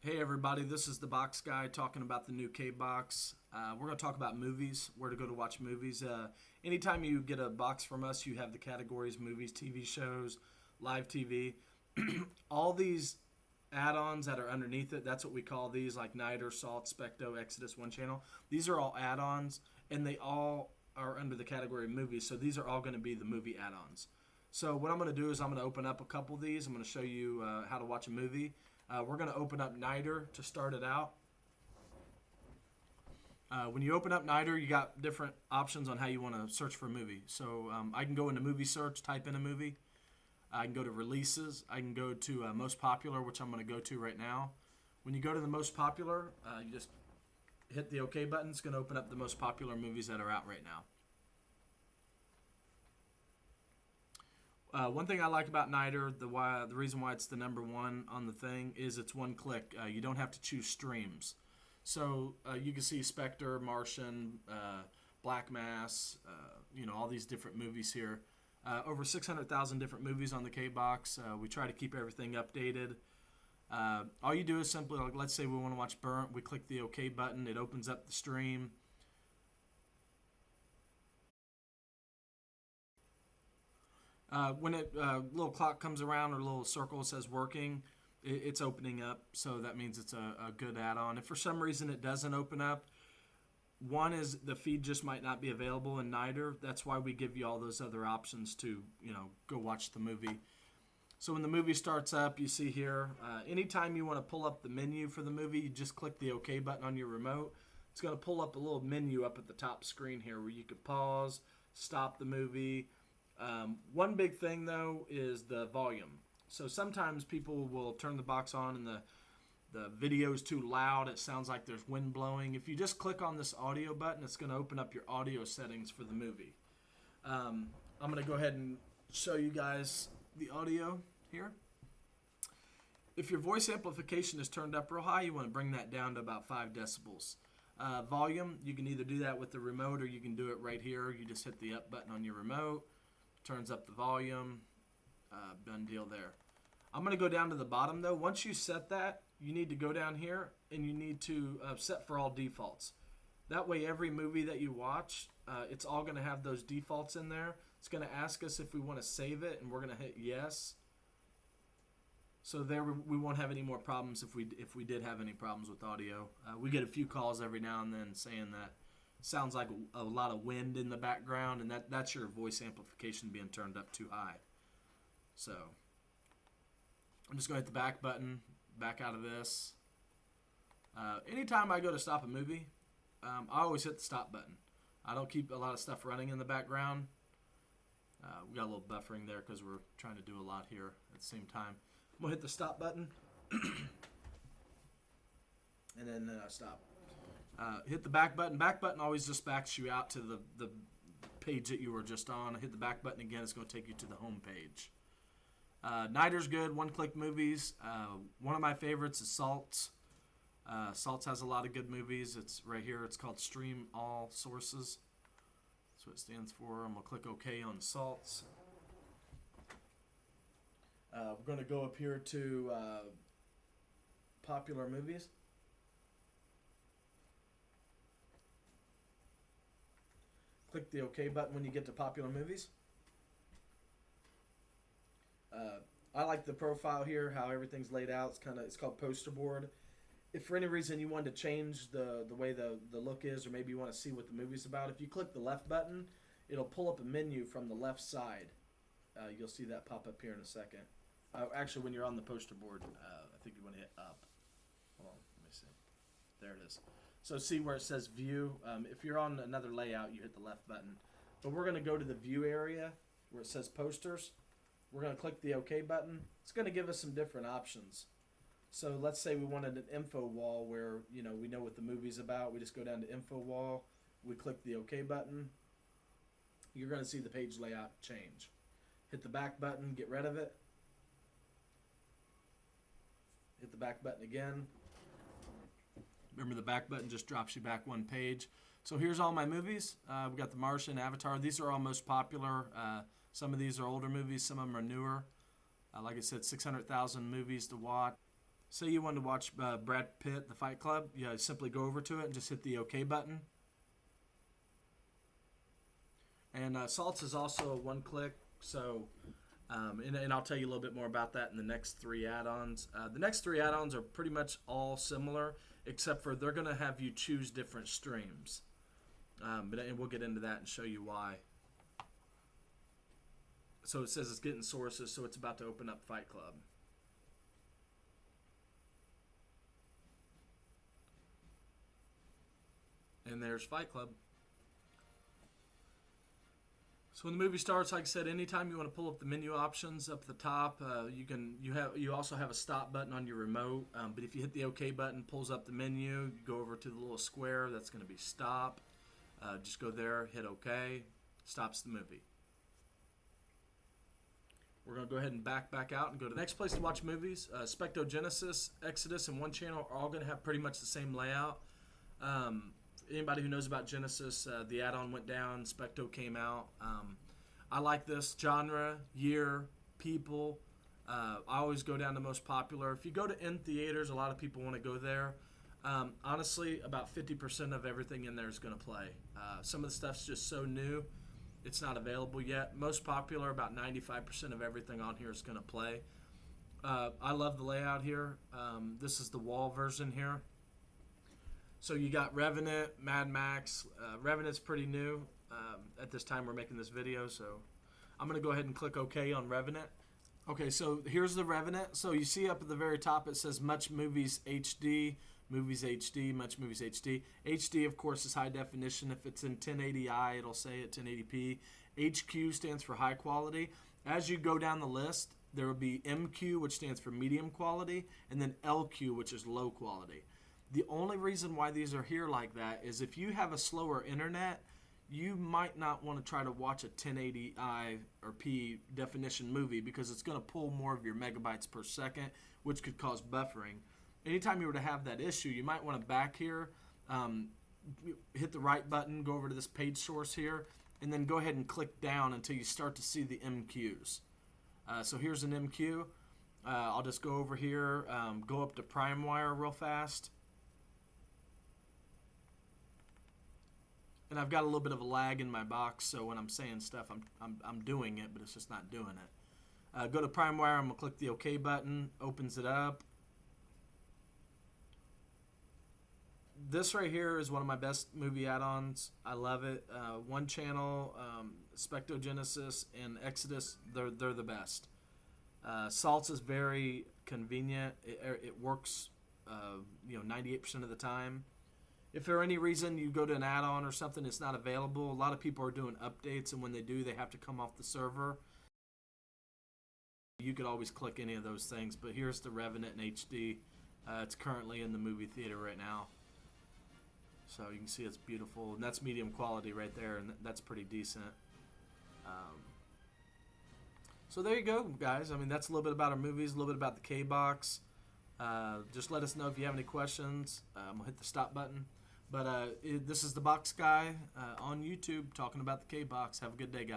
Hey everybody, this is the Box Guy talking about the new KBOX. We're going to talk about movies, where to go to watch movies. Anytime you get a box from us, you have the categories movies, TV shows, live TV. All these add-ons that are underneath it, that's what we call these, like Niter, Salt, Specto, Exodus, One Channel. These are all add-ons, and they all are under the category of movies, so these are all going to be the movie add-ons. So what I'm going to do is I'm going to open up a couple of these. I'm going to show you how to watch a movie. We're going to open up Niter to start it out. When you open up Niter, you got different options on how you want to search for a movie. So I can go into movie search, type in a movie. I can go to releases. I can go to most popular, which I'm going to go to right now. When you go to the most popular, you just hit the OK button. It's going to open up the most popular movies that are out right now. One thing I like about Niter, the reason why it's the number one on the thing, is it's one click. You don't have to choose streams. So you can see Spectre, Martian, Black Mass, all these different movies here. Over 600,000 different movies on the KBOX. We try to keep everything updated. All you do is simply, like, let's say we want to watch Burnt. We click the OK button. It opens up the stream. When a little clock comes around or a little circle says working, it's opening up, so that means it's a good add-on. If for some reason it doesn't open up, one is the feed just might not be available in Niter. That's why we give you all those other options to go watch the movie. So when the movie starts up, you see here, anytime you want to pull up the menu for the movie, you just click the OK button on your remote. It's going to pull up a little menu up at the top screen here where you could pause, stop the movie. One big thing, though, is the volume. So sometimes people will turn the box on and the video is too loud. It sounds like there's wind blowing. If you just click on this audio button, it's going to open up your audio settings for the movie. I'm going to go ahead and show you guys the audio here. If your voice amplification is turned up real high, you want to bring that down to about 5 decibels. Volume, you can either do that with the remote or you can do it right here. You just hit the up button on your remote. Turns up the volume. Done deal there. I'm going to go down to the bottom, though. Once you set that, you need to go down here and you need to set for all defaults. That way, every movie that you watch, it's all going to have those defaults in there. It's going to ask us if we want to save it, and we're going to hit yes. So there we won't have any more problems if we did have any problems with audio. We get a few calls every now and then saying that sounds like a lot of wind in the background, and that's your voice amplification being turned up too high. So I'm just going to hit the back button, back out of this. Anytime I go to stop a movie, I always hit the stop button. I don't keep a lot of stuff running in the background. We got a little buffering there because we're trying to do a lot here at the same time. I'm going to hit the stop button, and then stop. Hit the back button. Back button always just backs you out to the page that you were just on. Hit the back button again. It's going to take you to the home page. Niter's good. One-click movies. One of my favorites is Salt's. Salt's has a lot of good movies. It's right here. It's called Stream All Sources. That's what it stands for. I'm going to click OK on Salt's. We're going to go up here to popular movies. Click the OK button when you get to popular movies. I like the profile here, how everything's laid out. It's called poster board. If for any reason you wanted to change the way the look is, or maybe you want to see what the movie's about, if you click the left button, it'll pull up a menu from the left side. You'll see that pop up here in a second. Actually, when you're on the poster board, I think you want to hit up. Hold on, let me see. There it is. So see where it says view. If you're on another layout, you hit the left button. But we're going to go to the view area where it says posters. We're going to click the OK button. It's going to give us some different options. So let's say we wanted an info wall where we know what the movie's about. We just go down to info wall. We click the OK button. You're going to see the page layout change. Hit the back button, get rid of it. Hit the back button again. Remember, the back button just drops you back one page. So here's all my movies. We got The Martian, Avatar. These are all most popular. Some of these are older movies. Some of them are newer. Like I said, 600,000 movies to watch. Say you wanted to watch Brad Pitt, The Fight Club, you simply go over to it and just hit the OK button. And Salts is also a one-click, so and I'll tell you a little bit more about that in the next 3 add-ons. The next 3 add-ons are pretty much all similar, except for they're going to have you choose different streams. And we'll get into that and show you why. So it says it's getting sources, so it's about to open up Fight Club. And there's Fight Club. So when the movie starts, like I said, anytime you want to pull up the menu options up at the top, you also have a stop button on your remote. But if you hit the OK button, it pulls up the menu. You go over to the little square. That's going to be stop. Just go there, hit OK. Stops the movie. We're going to go ahead and back out and go to the next place to watch movies. Spectogenesis, Exodus, and One Channel are all going to have pretty much the same layout. Anybody who knows about Genesis, the add-on went down, Specto came out. I like this genre, year, people. I always go down to most popular. If you go to in theaters, a lot of people want to go there. Honestly, about 50% of everything in there is going to play. Some of the stuff's just so new, it's not available yet. Most popular, about 95% of everything on here is going to play. I love the layout here. This is the wall version here. So you got Revenant, Mad Max. Revenant's pretty new. At this time we're making this video, so I'm going to go ahead and click OK on Revenant. Okay, so here's the Revenant. So you see up at the very top it says Much Movies HD, Movies HD, Much Movies HD. HD, of course, is high definition. If it's in 1080i, it'll say it 1080p. HQ stands for high quality. As you go down the list, there will be MQ, which stands for medium quality, and then LQ, which is low quality. The only reason why these are here like that is if you have a slower internet, you might not want to try to watch a 1080i or P definition movie because it's going to pull more of your megabytes per second, which could cause buffering. Anytime you were to have that issue, you might want to back here, hit the right button, go over to this page source here, and then go ahead and click down until you start to see the MQs. So here's an MQ. I'll just go over here, go up to PrimeWire real fast. And I've got a little bit of a lag in my box, so when I'm saying stuff, I'm doing it, but it's just not doing it. Go to PrimeWire. I'm gonna click the OK button. Opens it up. This right here is one of my best movie add-ons. I love it. One Channel, Spectogenesis, and Exodus. They're the best. Salts is very convenient. It works, 98% of the time. If for any reason you go to an add-on or something, it's not available. A lot of people are doing updates, and when they do, they have to come off the server. You could always click any of those things, but here's the Revenant in HD. It's currently in the movie theater right now. So you can see it's beautiful, and that's medium quality right there, and that's pretty decent. So there you go, guys. I mean, that's a little bit about our movies, a little bit about the KBOX. Just let us know if you have any questions. We'll hit the stop button. But this is the Box Guy on YouTube talking about the KBOX. Have a good day, guys.